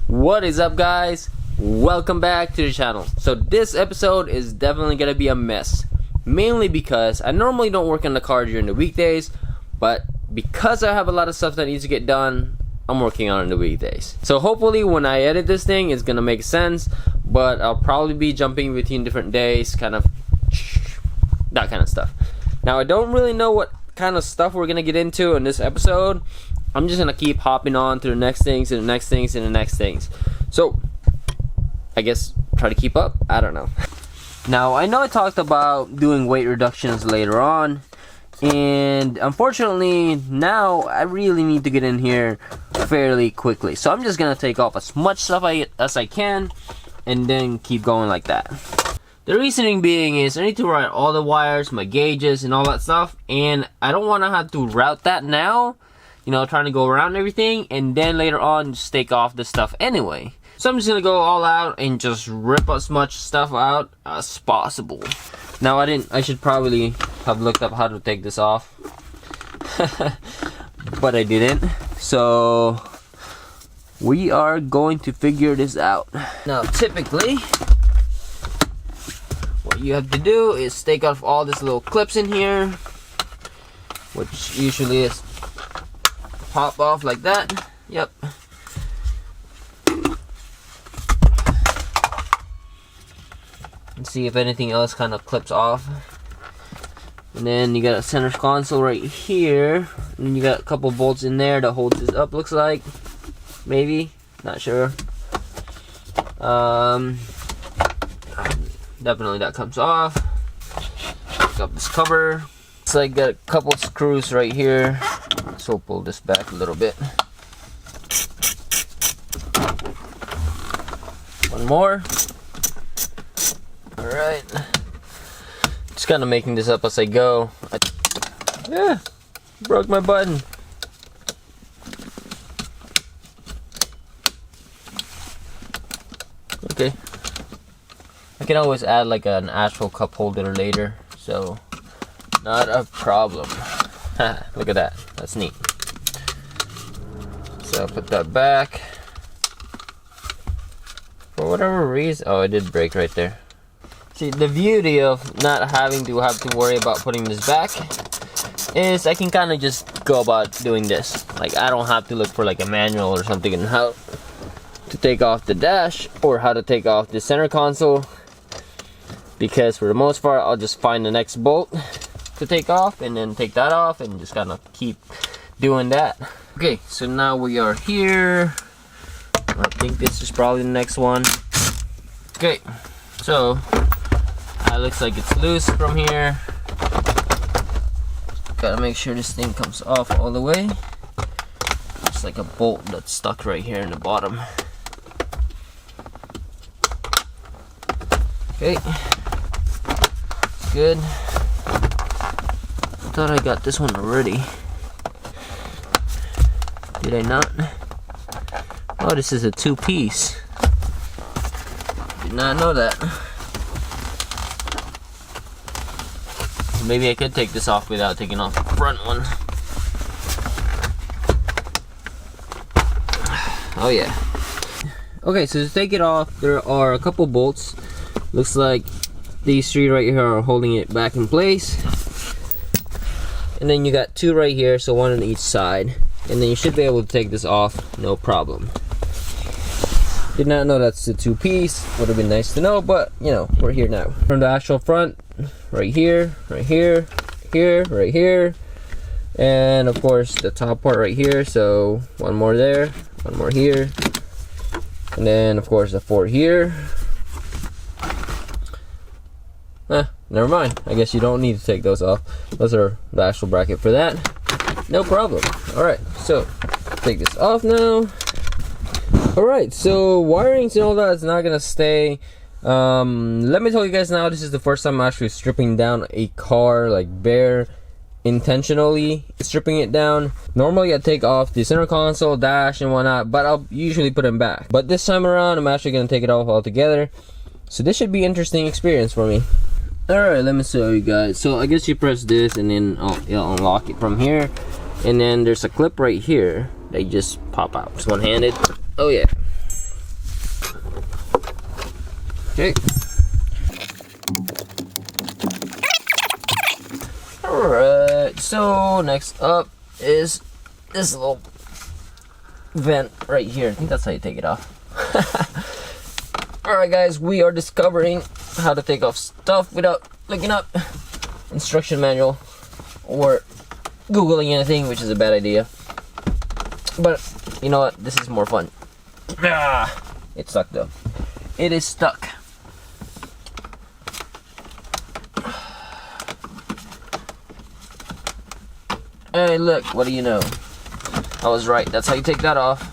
What is up, guys? Welcome back to the channel. So this episode is definitely gonna be a mess, mainly because I normally don't work on the car during the weekdays, but because I have a lot of stuff that needs to get done, I'm working on it in the weekdays. So hopefully when I edit this thing, it's gonna make sense, but I'll probably be jumping between different days, kind of that kind of stuff. Now I don't really know what kind of stuff we're gonna get into in this episode. I'm just gonna keep hopping on to the next things and the next things and the next things. So I guess try to keep up. I don't know. Now I know I talked about doing weight reductions later on, and unfortunately now I really need to get in here fairly quickly. So I'm just gonna take off as much stuff as I can and then keep going like that. The reasoning being is I need to route all the wires, my gauges and all that stuff, and I don't want to have to route that now, you know, trying to go around everything and then later on just take off the stuff anyway. So I'm just gonna go all out and just rip as much stuff out as possible. Now I should probably have looked up how to take this off but I didn't, so we are going to figure this out. Now typically what you have to do is take off all these little clips in here, which usually is pop off like that. Yep. And see if anything else kind of clips off. And then you got a center console right here, and you got a couple bolts in there that holds this up, looks like. Maybe, not sure. Definitely that comes off. Pick up this cover. So I got a couple screws right here. So pull this back a little bit. One more. Alright. Just kind of making this up as I go. Yeah, broke my button. Okay. I can always add like an actual cup holder later, so not a problem. Look at that, that's neat. So I'll put that back. For whatever reason, oh, it did break right there. See, the beauty of not having to worry about putting this back is I can kind of just go about doing this. Like, I don't have to look for like a manual or something on how to take off the dash or how to take off the center console, because for the most part I'll just find the next bolt to take off and then take that off and just kind of keep doing that. Okay, so now we are here. I think this is probably the next one. Okay, so it looks like it's loose from here. Gotta make sure this thing comes off all the way. It's like a bolt that's stuck right here in the bottom. Okay, good. I thought I got this one already. Did I not? Oh, this is a two-piece. Did not know that. Maybe I could take this off without taking off the front one. Oh yeah. Okay, so to take it off, there are a couple bolts. Looks like these three right here are holding it back in place. And then you got two right here, so one on each side. And then you should be able to take this off, no problem. Did not know that's the two-piece. Would have been nice to know, but you know, we're here now. From the actual front, right here, right here, here, right here, and of course the top part right here. So one more there, one more here, and then of course the four here. Never mind. I guess you don't need to take those off. Those are the actual bracket for that. No problem. Alright, so take this off now. Alright, so wirings and all that is not gonna stay. Let me tell you guys now, this is the first time I'm actually stripping down a car like bare, intentionally stripping it down. Normally I take off the center console, dash and whatnot, but I'll usually put them back. But this time around I'm actually gonna take it off altogether. So this should be an interesting experience for me. Alright, let me show you guys. So I guess you press this and then you'll unlock it from here. And then there's a clip right here. They just pop out. It's one-handed. Oh yeah. Okay. Alright, so next up is this little vent right here. I think that's how you take it off. Alright guys, we are discovering how to take off stuff without looking up instruction manual or Googling anything, which is a bad idea. But you know what? This is more fun. It's stuck though. It is stuck. Hey look, what do you know? I was right, that's how you take that off.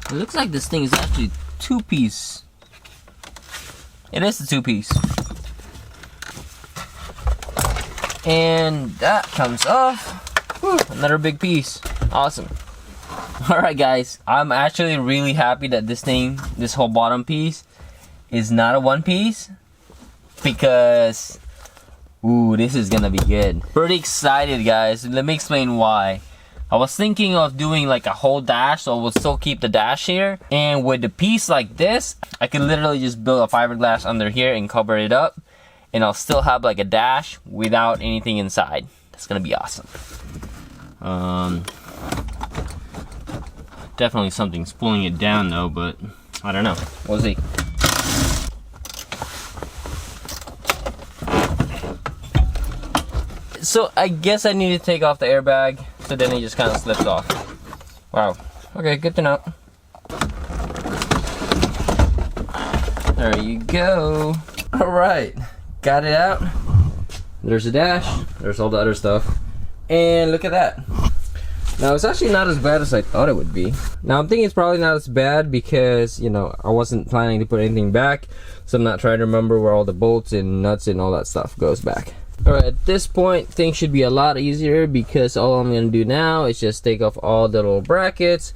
It looks like this thing is actually two-piece. It is a two-piece. And that comes off. Whew, another big piece. Awesome. Alright guys, I'm actually really happy that this whole bottom piece is not a one piece, because ooh, this is gonna be good. Pretty excited guys. Let me explain why. I was thinking of doing like a whole dash, so we'll still keep the dash here, and with the piece like this I can literally just build a fiberglass under here and cover it up, and I'll still have like a dash without anything inside. That's gonna be awesome. Definitely something's pulling it down though, but I don't know. We'll see. So I guess I need to take off the airbag, so then it just kind of slips off. Wow. Okay, good to know. There you go. All right, got it out. There's a dash. There's all the other stuff. And look at that. Now it's actually not as bad as I thought it would be. Now I'm thinking it's probably not as bad because, you know, I wasn't planning to put anything back, so I'm not trying to remember where all the bolts and nuts and all that stuff goes back. Alright, at this point things should be a lot easier, because all I'm going to do now is just take off all the little brackets,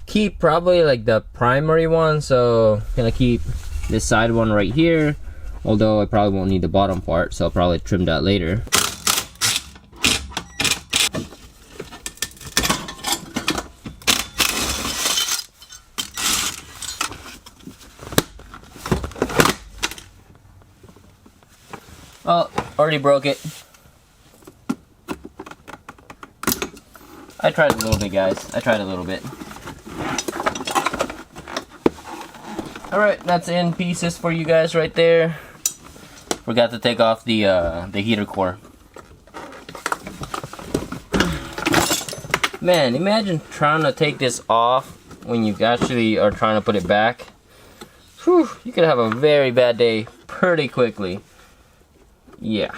keep probably like the primary one, so I'm going to keep this side one right here, although I probably won't need the bottom part, so I'll probably trim that later. Oh, already broke it. I tried a little bit, guys. I tried a little bit. Alright, that's in pieces for you guys right there. Forgot to take off the heater core. Man, imagine trying to take this off when you actually are trying to put it back. Whew, you could have a very bad day pretty quickly. Yeah.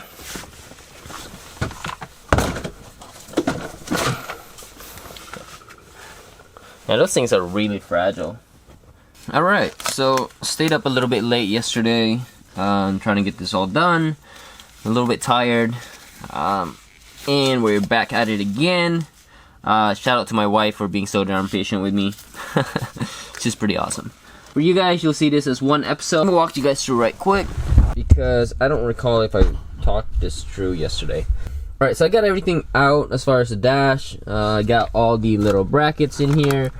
Now those things are really fragile. Alright, so stayed up a little bit late yesterday. Trying to get this all done. A little bit tired. And we're back at it again. Shout out to my wife for being so darn patient with me. She's pretty awesome. For you guys, you'll see this as one episode. I'm gonna walk you guys through right quick, because I don't recall if I talked this through yesterday. Alright, so I got everything out as far as the dash. I got all the little brackets in here.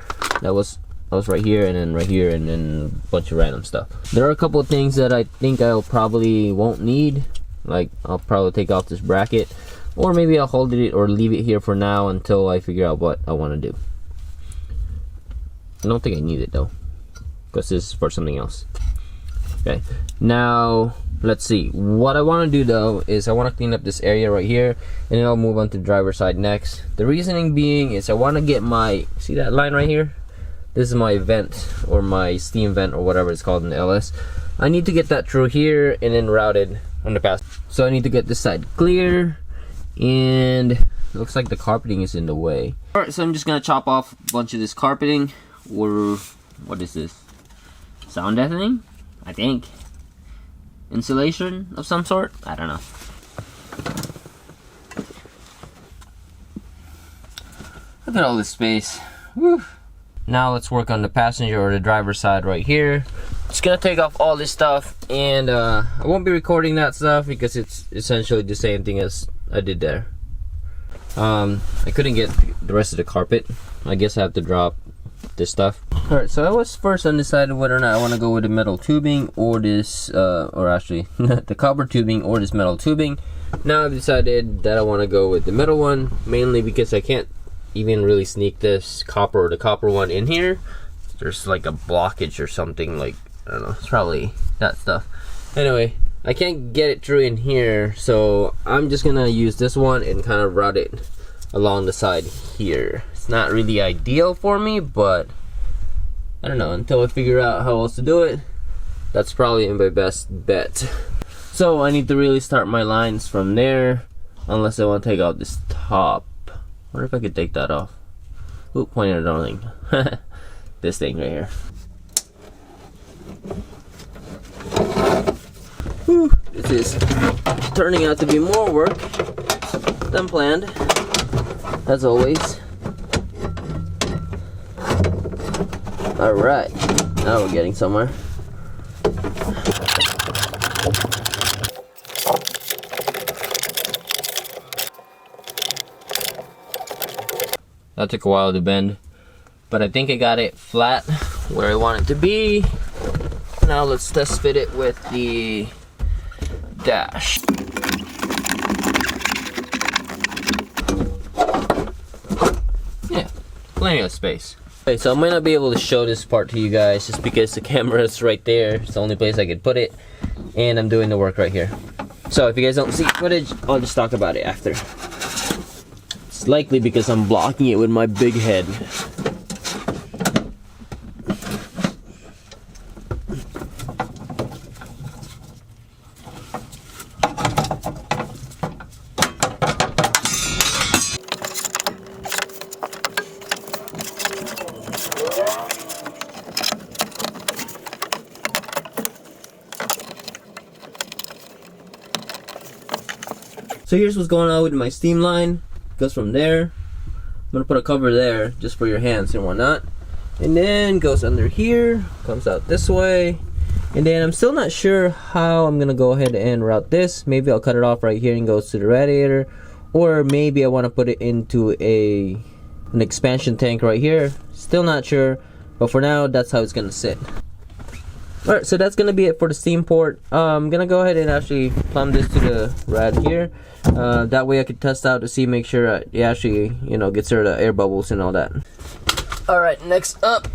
That was right here, and then right here, and then a bunch of random stuff. There are a couple of things that I think I'll probably won't need. Like, I'll probably take off this bracket, or maybe I'll hold it or leave it here for now until I figure out what I want to do. I don't think I need it though, because this is for something else. Okay, now let's see. What I want to do though is I want to clean up this area right here, and then I'll move on to the driver's side next. The reasoning being is I want to get my, see that line right here? This is my vent, or my steam vent, or whatever it's called in the LS. I need to get that through here and then routed on the pass. So I need to get this side clear, and it looks like the carpeting is in the way. Alright, so I'm just gonna chop off a bunch of this carpeting, or what is this? Sound deadening? I think. Insulation of some sort? I don't know. Look at all this space. Woo. Now let's work on the passenger or the driver's side right here. Just gonna take off all this stuff, and I won't be recording that stuff because it's essentially the same thing as I did there. I couldn't get the rest of the carpet. I guess I have to drop this stuff. Alright, so I was first undecided whether or not I want to go with the metal tubing or this, or actually the copper tubing or this metal tubing. Now I've decided that I want to go with the metal one, mainly because I can't even really sneak this copper or the copper one in here. There's like a blockage or something, like, I don't know, it's probably that stuff. Anyway, I can't get it through in here, so I'm just gonna use this one and kind of route it along the side here. It's not really ideal for me, but I don't know, until I figure out how else to do it, that's probably my best bet. So I need to really start my lines from there, unless I want to take out this top. I wonder if I could take that off. Ooh, pointing at the wrong thing. This thing right here. Whew, this is turning out to be more work than planned, as always. Alright, now we're getting somewhere. That took a while to bend, but I think I got it flat where I want it to be. Now let's test fit it with the dash. Yeah, plenty of space. Okay, so I might not be able to show this part to you guys just because the camera is right there. It's the only place I could put it, and I'm doing the work right here. So if you guys don't see footage, I'll just talk about it after. It's likely because I'm blocking it with my big head. So here's what's going on with my steam line. Goes from there. I'm gonna put a cover there just for your hands and whatnot, and then goes under here, comes out this way, and then I'm still not sure how I'm gonna go ahead and route this. Maybe I'll cut it off right here and goes to the radiator, or maybe I want to put it into an expansion tank right here. Still not sure, but for now that's how it's gonna sit. Alright, so that's gonna be it for the steam port. I'm gonna go ahead and actually plumb this to the rad here. That way I could test out to see, make sure it actually, you know, gets rid of the air bubbles and all that. Alright, next up.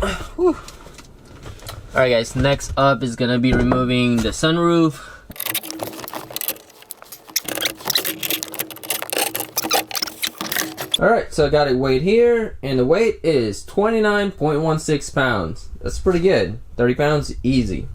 Alright guys, next up is gonna be removing the sunroof. Alright, so I got it weighed here, and the weight is 29.16 pounds. That's pretty good. 30 pounds, easy.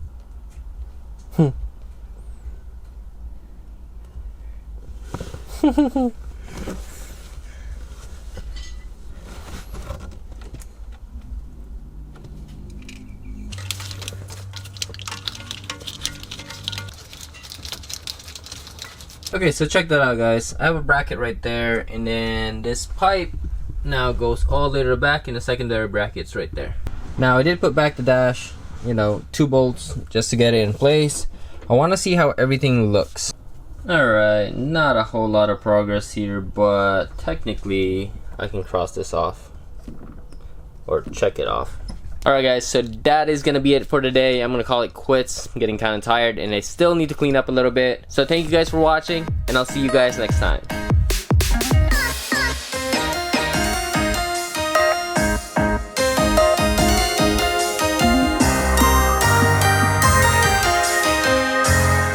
Okay, so check that out guys. I have a bracket right there, and then this pipe now goes all the way to the back, and the secondary bracket's right there. Now I did put back the dash, you know, 2 bolts just to get it in place. I want to see how everything looks. Alright, not a whole lot of progress here, but technically I can cross this off or check it off. Alright guys, so that is gonna be it for today. I'm gonna call it quits. I'm getting kind of tired and I still need to clean up a little bit. So thank you guys for watching, and I'll see you guys next time.